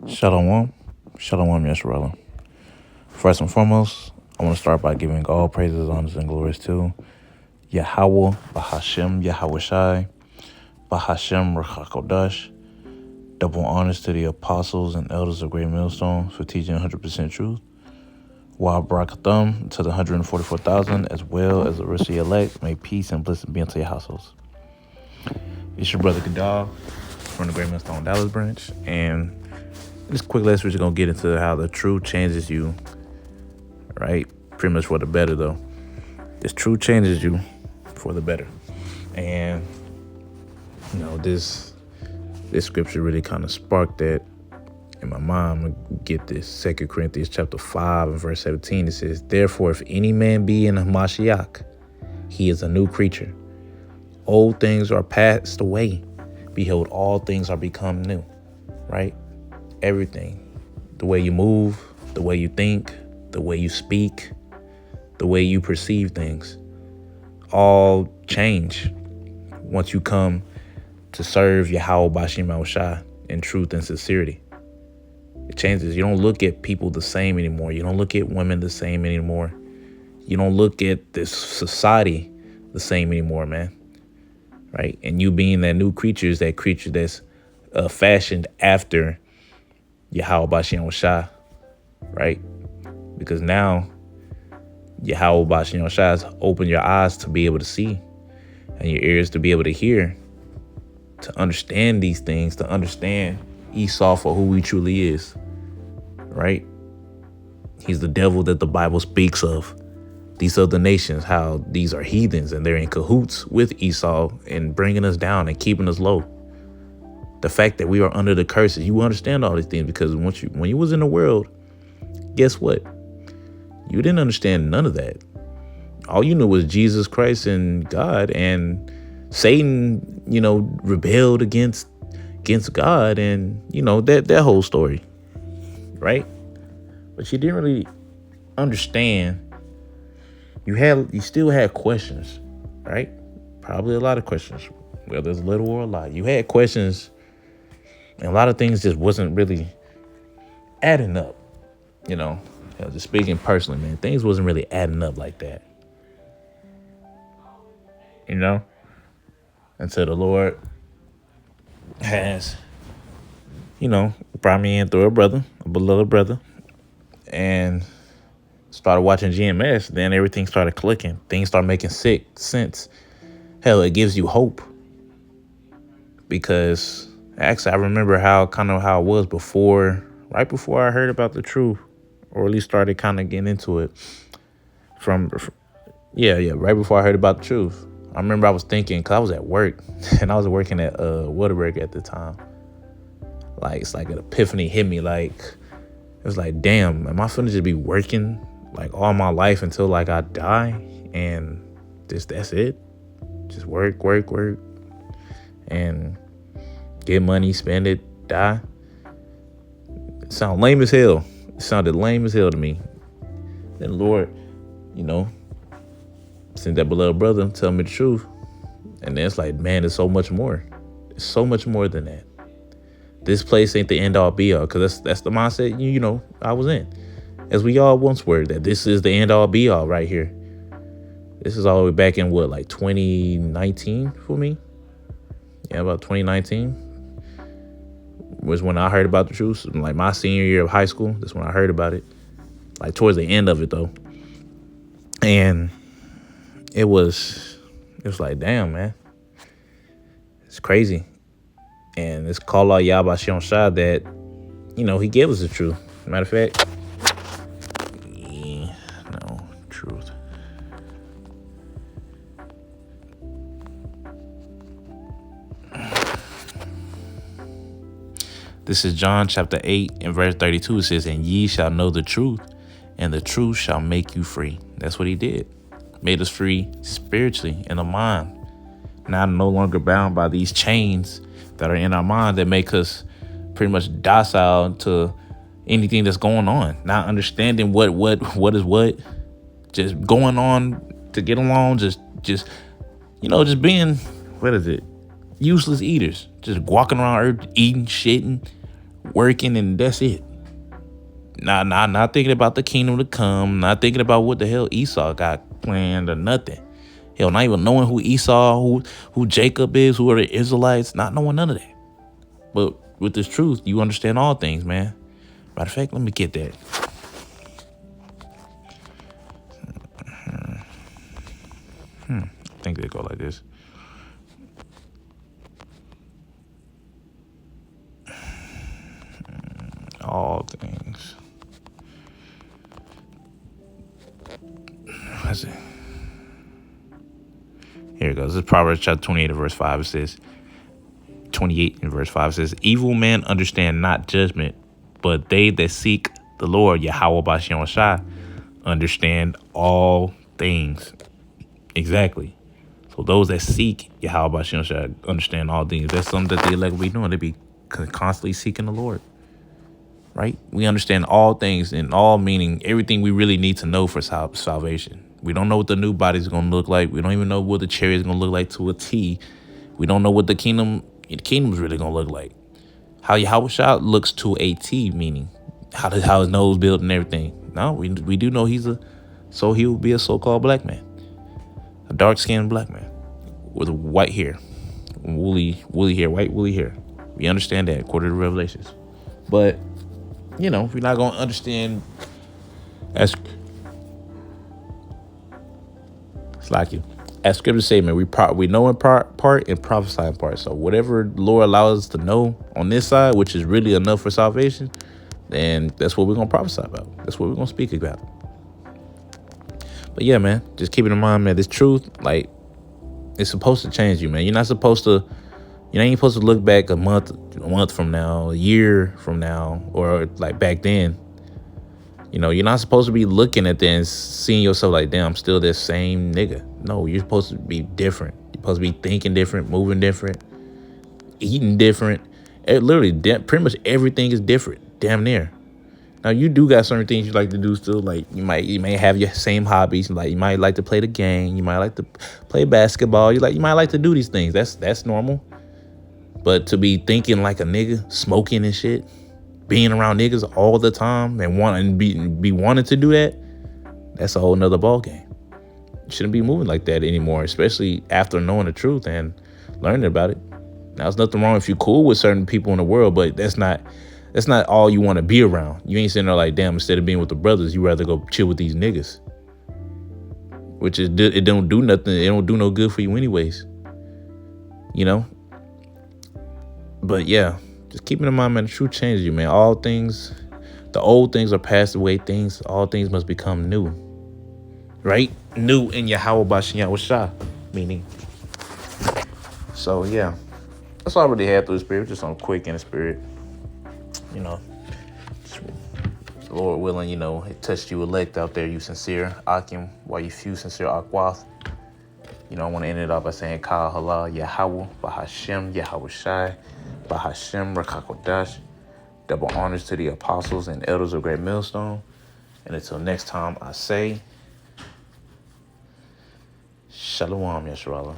Shalom. Shalom, Yesharala. First and foremost, I want to start by giving all praises, honors, and glories to Yahweh, Bahashem, Yahweh Shai, Bahashem, Rachakodash. Double honors to the apostles and elders of Great Millstone for teaching 100% truth. Wa Barakatham to the 144,000, as well as the rest of your elect. May peace and blessing be unto your households. It's your brother Gadal from the Great Millstone Dallas branch, and this quick lesson, we're just going to get into how the truth changes you, right? Pretty much for the better, though. This truth changes you for the better. And, this scripture really kind of sparked that in my mind. I'm going to get this. 2 Corinthians chapter 5 and verse 17. It says, "Therefore, if any man be in Hamashiach, he is a new creature. Old things are passed away. Behold, all things are become new." Right? Everything, the way you move, the way you think, the way you speak, the way you perceive things, all change once you come to serve Yahweh Bashim Shai in truth and sincerity. It changes. You don't look at people the same anymore. You don't look at women the same anymore. You don't look at this society the same anymore, man. Right? And you being that new creature is that creature that's fashioned after Yahweh Bashim Shai, right? Because now Yahweh Bashim Shai has opened your eyes to be able to see and your ears to be able to hear, to understand these things, to understand Esau for who he truly is, right? He's the devil that the Bible speaks of. These other nations, how these are heathens and they're in cahoots with Esau and bringing us down and keeping us low. The fact that we are under the curses, you understand all these things because when you was in the world, guess what? You didn't understand none of that. All you knew was Jesus Christ and God, and Satan, rebelled against God, and that whole story, right? But you didn't really understand. You still had questions, right? Probably a lot of questions, whether it's little or a lot. You had questions. And a lot of things just wasn't really adding up, just speaking personally, man, things wasn't really adding up like that, until the Lord has, brought me in through a beloved brother, and started watching GMS. Then everything started clicking. Things started making sense. Hell, it gives you hope because actually, I remember how it was right before I heard about the truth, or at least started kind of getting into it. Right before I heard about the truth. I remember I was thinking, because I was at work, and I was working at Whataburger at the time. Like, it's like an epiphany hit me. Like, it was like, damn, am I finna just be working like all my life until like I die? And that's it? Just work. And get money, spend it, die. It sounded lame as hell. To me. Then the Lord, sent that beloved brother tell me the truth. And then it's like, man, there's so much more. There's so much more than that. This place ain't the end all be all, because that's the mindset, I was in. As we all once were, that this is the end all be all right here. This is all the way back in 2019 for me? Yeah, about 2019. Was when I heard about the truth, like my senior year of high school. That's when I heard about it, like towards the end of it though. And it was like, damn, man, it's crazy. And it's called out Yahweh Bashim Shai that, he gave us the truth. Matter of fact, truth. This is John chapter 8 and verse 32. It says, "And ye shall know the truth, and the truth shall make you free." That's what he did. Made us free spiritually in the mind. Now no longer bound by these chains that are in our mind that make us pretty much docile to anything that's going on. Not understanding what is what. Just going on to get along. Just being, useless eaters. Just walking around earth, eating, shitting, working, and that's it. Not thinking about the kingdom to come, not thinking about what the hell Esau got planned or nothing. Hell, not even knowing who Esau, who Jacob is, who are the Israelites, not knowing none of that. But with this truth, you understand all things, man. Matter of fact, let me get that. I think they go like this. All things. Let's see. Here it goes. This is Proverbs chapter 28 and verse 5. It says, 28 and verse 5 says, evil men understand not judgment, but they that seek the Lord, Yahweh Bashem Shai, understand all things. Exactly. So those that seek Yahweh Bashem Shai understand all things. That's something that the elect will be doing. They be constantly seeking the Lord. Right? We understand all things, and all meaning everything we really need to know for salvation. We don't know what the new body is going to look like. We don't even know what the chariot is going to look like to a T. We don't know what the kingdom is really going to look like. How Yahweh Shai looks to a T, meaning how his nose built and everything. No, we do know he will be a so-called black man, a dark-skinned black man with white hair, woolly hair, white woolly hair. We understand that according to Revelations, but you know, we're not going to understand as scripture say, man, we know in part and prophesy in part. So whatever the Lord allows us to know on this side, which is really enough for salvation, then that's what we're going to prophesy about. That's what we're going to speak about. But yeah, man, just keep it in mind, man, this truth, like, it's supposed to change you, man. You ain't supposed to look back a month from now, a year from now, or like back then. You know, you're not supposed to be looking at that and seeing yourself like, damn, I'm still this same nigga. No, you're supposed to be different. You're supposed to be thinking different, moving different, eating different. Literally, pretty much everything is different, damn near. Now, you do got certain things you like to do still. Like, you may have your same hobbies. Like, you might like to play the game. You might like to play basketball. You might like to do these things. That's normal. But to be thinking like a nigga, smoking and shit, being around niggas all the time and wanting to do that, that's a whole nother ball game. You shouldn't be moving like that anymore, especially after knowing the truth and learning about it. Now, there's nothing wrong if you're cool with certain people in the world, but that's not all you want to be around. You ain't sitting there like, damn, instead of being with the brothers, you rather go chill with these niggas. Which is, it don't do nothing. It don't do no good for you anyways. You know? But yeah, just keep in mind, man, the truth changes you, man. All things, the old things are passed away. All things must become new. Right? New in Yahweh Bashem Shai, meaning. So yeah, that's all I really had through the spirit, just on quick in the spirit. You know, Lord willing, you know, it touched you elect out there, you sincere Akim, while you few sincere Akwath. You know, I want to end it off by saying Ka Halal Yahweh Bahashem Yahweh Shai Bahashem Rakakodash. Double honors to the apostles and elders of Great Millstone. And until next time, I say Shalom, Yeshua.